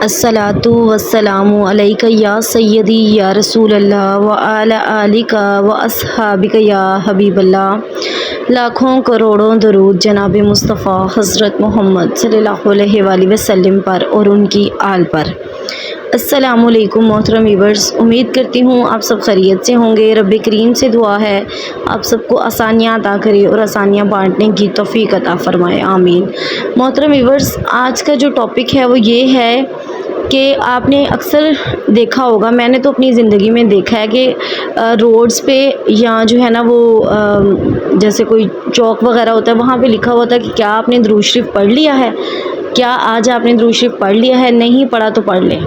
अस्सलातु वस्सलामु अलैका या सय्यदी या रसूल अल्लाह व अला आलिका व अस्हाबिका या हबीबल्लाह। लाखों करोड़ों दरूद जनाब मुस्तफ़ा हज़रत मोहम्मद सल्लल्लाहु अलैहि वसल्लम पर और उनकी आल पर। अस्सलामु अलैकुम मोहतरम व्यूअर्स, उम्मीद करती हूँ आप सब खैरियत से होंगे। रब्बे करीम से दुआ है आप सबको आसानियाँ अता करे और आसानियाँ बांटने की तौफीक अता फरमाए, आमीन। मोहतरम व्यूअर्स, आज का जो टॉपिक है वो ये है कि आपने अक्सर देखा होगा, मैंने तो अपनी ज़िंदगी में देखा है कि रोड्स पे या जो है ना वो जैसे कोई चौक वगैरह होता है वहाँ पे लिखा होता है कि क्या आपने दुरूद शरीफ पढ़ लिया है, क्या आज आपने दुरूद शरीफ पढ़ लिया है, नहीं पढ़ा तो पढ़ ले।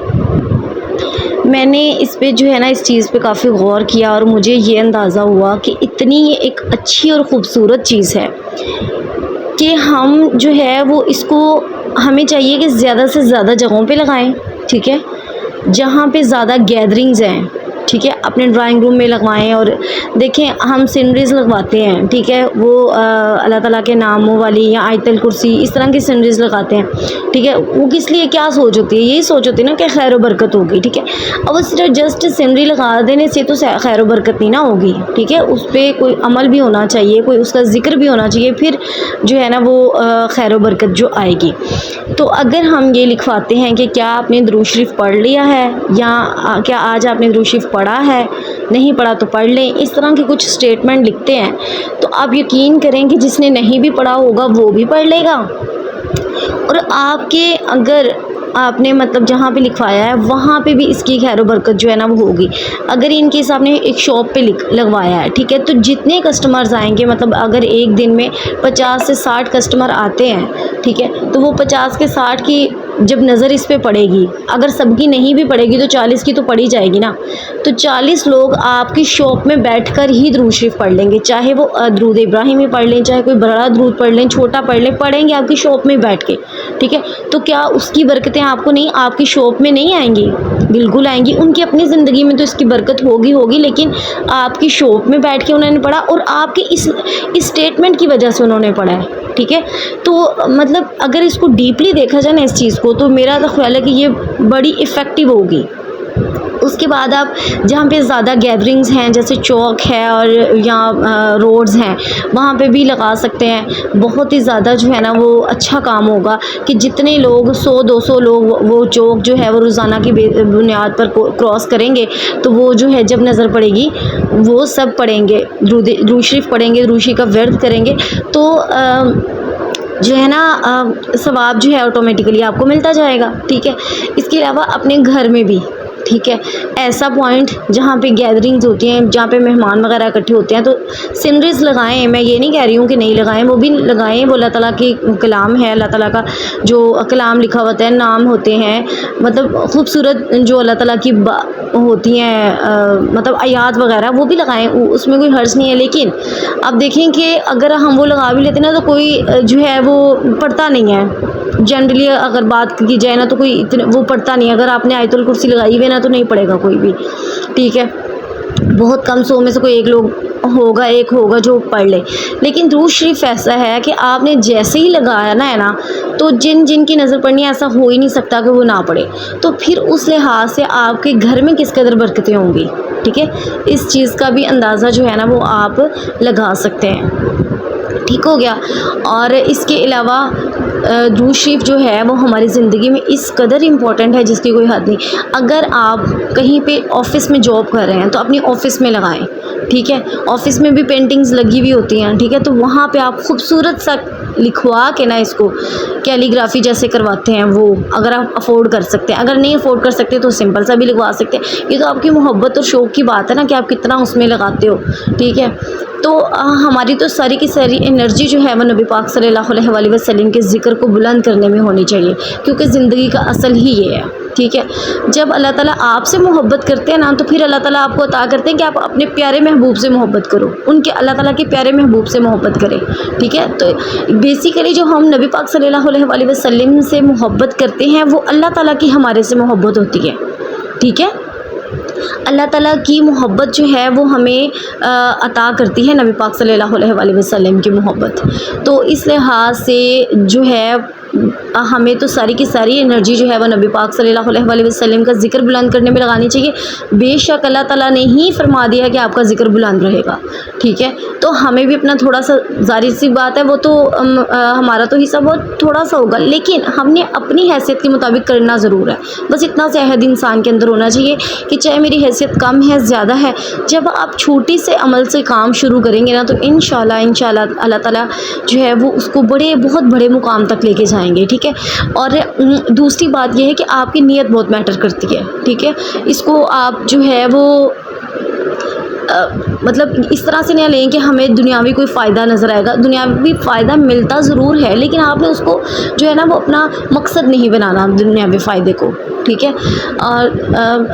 मैंने इस पे जो है ना इस चीज़ पे काफ़ी गौर किया और मुझे ये अंदाज़ा हुआ कि इतनी ये एक अच्छी और ख़ूबसूरत चीज़ है कि हम जो है वो इसको हमें चाहिए कि ज़्यादा से ज़्यादा जगहों पे लगाएं, ठीक है, जहाँ पे ज़्यादा गैदरिंग्स हैं, ठीक है, अपने ड्राइंग रूम में लगवाएं। और देखें, हम सीनरीज लगवाते हैं, ठीक है, वो अल्लाह ताला के नामों वाली या आयतल कुर्सी इस तरह की सीनरीज लगाते हैं, ठीक है। वो किस लिए, क्या सोच होती है, यही सोच होती है ना कि खैर व बरकत होगी, ठीक है। अब सिर्फ जस्ट सीनरी लगा देने से तो खैर व बरकत नहीं ना होगी, ठीक है, उस पर कोई अमल भी होना चाहिए, कोई उसका ज़िक्र भी होना चाहिए, फिर जो है ना वो खैर व बरकत जो आएगी। तो अगर हम ये लिखवाते हैं कि क्या आपने दुरूद शरीफ पढ़ लिया है या क्या आज आपने दुरूद शरीफ पढ़ा है, नहीं पढ़ा तो पढ़ लें, इस तरह के कुछ स्टेटमेंट लिखते हैं, तो आप यकीन करें कि जिसने नहीं भी पढ़ा होगा वो भी पढ़ लेगा। और आपके अगर आपने मतलब जहाँ पे लिखवाया है वहाँ पे भी इसकी खैर व बरकत जो है ना वो होगी। अगर इन केस आपने एक शॉप पे लगवाया है, ठीक है, तो जितने कस्टमर्स आएंगे, मतलब अगर एक दिन में 50 से 60 कस्टमर आते हैं, ठीक है, तो वो 50 के 60 की जब नज़र इस पे पड़ेगी, अगर सबकी नहीं भी पड़ेगी तो 40 की तो पड़ी जाएगी ना। तो 40 लोग आपकी शॉप में बैठकर ही दुरूद शरीफ पढ़ लेंगे, चाहे वो दुरूद इब्राहिमी पढ़ लें, चाहे कोई बड़ा दुरूद पढ़ लें, छोटा पढ़ लें, पढ़ेंगे आपकी शॉप में बैठ के, ठीक है। तो क्या उसकी बरकतें आपको नहीं, आपकी शॉप में नहीं आएंगी? बिल्कुल आएंगी। उनकी अपनी ज़िंदगी में तो इसकी बरकत होगी, लेकिन आपकी शॉप में बैठ के उन्होंने पढ़ा और आपके इस स्टेटमेंट की वजह से उन्होंने पढ़ा है, ठीक है। तो मतलब अगर इसको डीपली देखा जाए ना इस चीज़ को, तो मेरा तो ख्याल है कि ये बड़ी इफ़ेक्टिव होगी। उसके बाद आप जहाँ पे ज़्यादा गैदरिंग्स हैं, जैसे चौक है और या रोड्स हैं, वहाँ पे भी लगा सकते हैं। बहुत ही ज़्यादा जो है ना वो अच्छा काम होगा कि जितने लोग 100-200 लोग वो चौक जो है वो रोज़ाना की बुनियाद पर क्रॉस करेंगे, तो वो जो है जब नज़र पड़ेगी वो सब पढ़ेंगे, दुरूद शरीफ पढ़ेंगे, दुरूद शरीफ का वर्द करेंगे, तो जो है ना सवाब जो है ऑटोमेटिकली आपको मिलता जाएगा, ठीक है। इसके अलावा अपने घर में भी, ठीक है, ऐसा पॉइंट जहाँ पे गैदरिंग्स होती हैं, जहाँ पे मेहमान वगैरह इकट्ठे होते हैं, तो सीनरीज लगाएं। मैं ये नहीं कह रही हूँ कि नहीं लगाएं, वो भी लगाएं। वो अल्लाह ताला की कलाम है, अल्लाह ताला का जो कलाम लिखा होता है, नाम होते हैं, मतलब खूबसूरत जो अल्लाह ताला की होती हैं, मतलब आयात वगैरह, वो भी लगाएं, उसमें कोई हर्ज नहीं है। लेकिन अब देखें कि अगर हम वो लगा भी लेते ना तो कोई जो है वो पढ़ता नहीं है। जनरली अगर बात की जाए ना तो कोई इतने वो पढ़ता नहीं है। अगर आपने आयतुल कुर्सी लगाई हुई ना तो नहीं पढ़ेगा कोई भी, ठीक है। बहुत कम 100 में से कोई एक होगा जो पढ़ ले। लेकिन दुरूद शरीफ ऐसा है कि आपने जैसे ही लगाया ना है ना, तो जिनकी नज़र पड़नी है, ऐसा हो ही नहीं सकता कि वो ना पढ़े। तो फिर उस लिहाज से आपके घर में किस कदर बरकतें होंगी, ठीक है। इस चीज़ का भी अंदाज़ा जो है ना वो आप लगा सकते हैं, ठीक हो गया। और इसके अलावा दुरूद शरीफ जो है वो हमारी ज़िंदगी में इस कदर इम्पॉर्टेंट है जिसकी कोई हद नहीं। अगर आप कहीं पे ऑफ़िस में जॉब कर रहे हैं तो अपनी ऑफ़िस में लगाएं, ठीक है। ऑफ़िस में भी पेंटिंग्स लगी हुई होती हैं, ठीक है, तो वहाँ पे आप खूबसूरत सा लिखवा के ना इसको कैलीग्राफी जैसे करवाते हैं, वो अगर आप अफोर्ड कर सकते हैं। अगर नहीं अफोर्ड कर सकते तो सिंपल सा भी लिखवा सकते हैं। ये तो आपकी मोहब्बत और शौक़ की बात है ना कि आप कितना उसमें लगाते हो, ठीक है। तो हमारी तो सारी की सारी एनर्जी जो है वो नबी पाक सल्लल्लाहु अलैहि वसल्लम के ज़िक्र को बुलंद करने में होनी चाहिए, क्योंकि ज़िंदगी का असल ही ये है, ठीक है। जब अल्लाह ताला आपसे मोहब्बत करते हैं ना, तो फिर अल्लाह ताला आपको अता करते हैं कि आप अपने प्यारे महबूब से मोहब्बत करो, उनके अल्लाह ताला के प्यारे महबूब से मोहब्बत करें, ठीक है। तो बेसिकली जो हम नबी पाक सल्लल्लाहु अलैहि वसल्लम से मोहब्बत करते हैं वो अल्लाह ताला की हमारे से मोहब्बत होती है, ठीक है। اللہ تعالیٰ کی محبت جو ہے وہ ہمیں عطا کرتی ہے، نبی پاک صلی اللہ علیہ وآلہ وسلم کی محبت. تو اس لحاظ سے جو ہے ہمیں تو ساری کی ساری انرجی جو ہے وہ نبی پاک صلی اللہ علیہ وآلہ وسلم کا ذکر بلند کرنے میں لگانی چاہیے. بے شک اللہ تعالیٰ نے ہی فرما دیا کہ آپ کا ذکر بلند رہے گا، ٹھیک ہے. تو ہمیں بھی اپنا تھوڑا سا، ظاہر سی بات ہے وہ تو ہمارا تو حصہ بہت تھوڑا سا ہوگا، لیکن ہم نے اپنی حیثیت کے مطابق کرنا ضرور ہے. بس اتنا سے عہد انسان کے اندر ہونا چاہیے کہ چاہے میری حیثیت کم ہے زیادہ ہے، جب آپ چھوٹی سے عمل سے کام شروع کریں گے نا تو انشاءاللہ اللہ تعالیٰ جو ہے وہ اس کو بہت بڑے مقام تک لے کے جائیں گے، ٹھیک ہے. اور دوسری بات یہ ہے کہ آپ کی نیت بہت میٹر کرتی ہے، ٹھیک ہے. اس کو آپ جو ہے وہ مطلب اس طرح سے نہ لیں کہ ہمیں دنیاوی کوئی فائدہ نظر آئے گا. دنیاوی فائدہ ملتا ضرور ہے، لیکن آپ نے اس کو جو ہے نا وہ اپنا مقصد نہیں بنانا دنیاوی فائدے کو، ٹھیک ہے. اور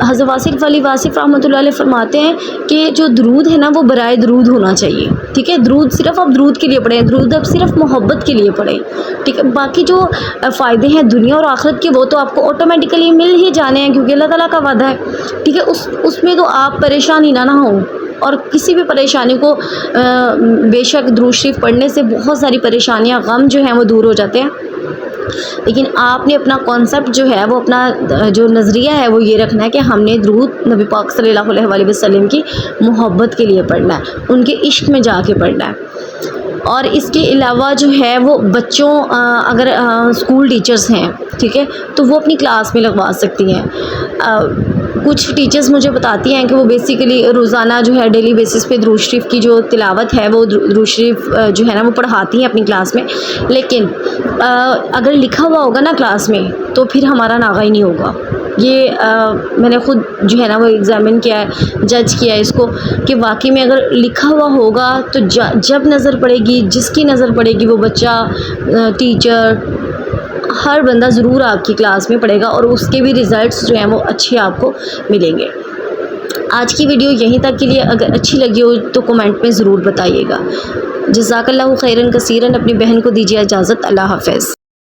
حضرت واصف علی واصف رحمۃ اللہ علیہ فرماتے ہیں کہ جو درود ہے نا وہ برائے درود ہونا چاہیے، ٹھیک ہے. درود صرف آپ درود کے لیے پڑھیں، درود آپ صرف محبت کے لیے پڑھیں، ٹھیک ہے. باقی جو فائدے ہیں دنیا اور آخرت کے وہ تو آپ کو آٹومیٹیکلی مل ہی جانے ہیں، کیونکہ اللہ تعالیٰ کا وعدہ ہے، ٹھیک ہے. اس میں تو آپ پریشان ہی نہ ہوں. اور کسی بھی پریشانی کو بے شک درود شریف پڑھنے سے بہت ساری پریشانیاں، غم جو ہیں وہ دور ہو جاتے ہیں. لیکن آپ نے اپنا کانسیپٹ جو ہے وہ اپنا جو نظریہ ہے وہ یہ رکھنا ہے کہ ہم نے درود نبی پاک صلی اللہ علیہ وآلہ وسلم کی محبت کے لیے پڑھنا ہے، ان کے عشق میں جا کے پڑھنا ہے. اور اس کے علاوہ جو ہے وہ بچوں اگر اسکول ٹیچرز ہیں، ٹھیک ہے، تو وہ اپنی کلاس میں لگوا سکتی ہیں. کچھ ٹیچرز مجھے بتاتی ہیں کہ وہ بیسیکلی روزانہ جو ہے ڈیلی بیسس پہ درود شریف کی جو تلاوت ہے وہ درود شریف جو ہے نا وہ پڑھاتی ہیں اپنی کلاس میں. لیکن اگر لکھا ہوا ہوگا نا کلاس میں تو پھر ہمارا ناغہ ہی نہیں ہوگا. یہ میں نے خود جو ہے نا وہ ایگزامن کیا ہے، جج کیا ہے اس کو، کہ واقعی میں اگر لکھا ہوا ہوگا تو جب نظر پڑے گی، جس کی نظر پڑے گی وہ بچہ، ٹیچر، ہر بندہ ضرور آپ کی کلاس میں پڑھے گا اور اس کے بھی ریزلٹس جو ہیں وہ اچھے آپ کو ملیں گے. آج کی ویڈیو یہیں تک کے لیے، اگر اچھی لگی ہو تو کمنٹ میں ضرور بتائیے گا. جزاک اللہ خیرن کثیرن. اپنی بہن کو دیجیے اجازت. اللہ حافظ.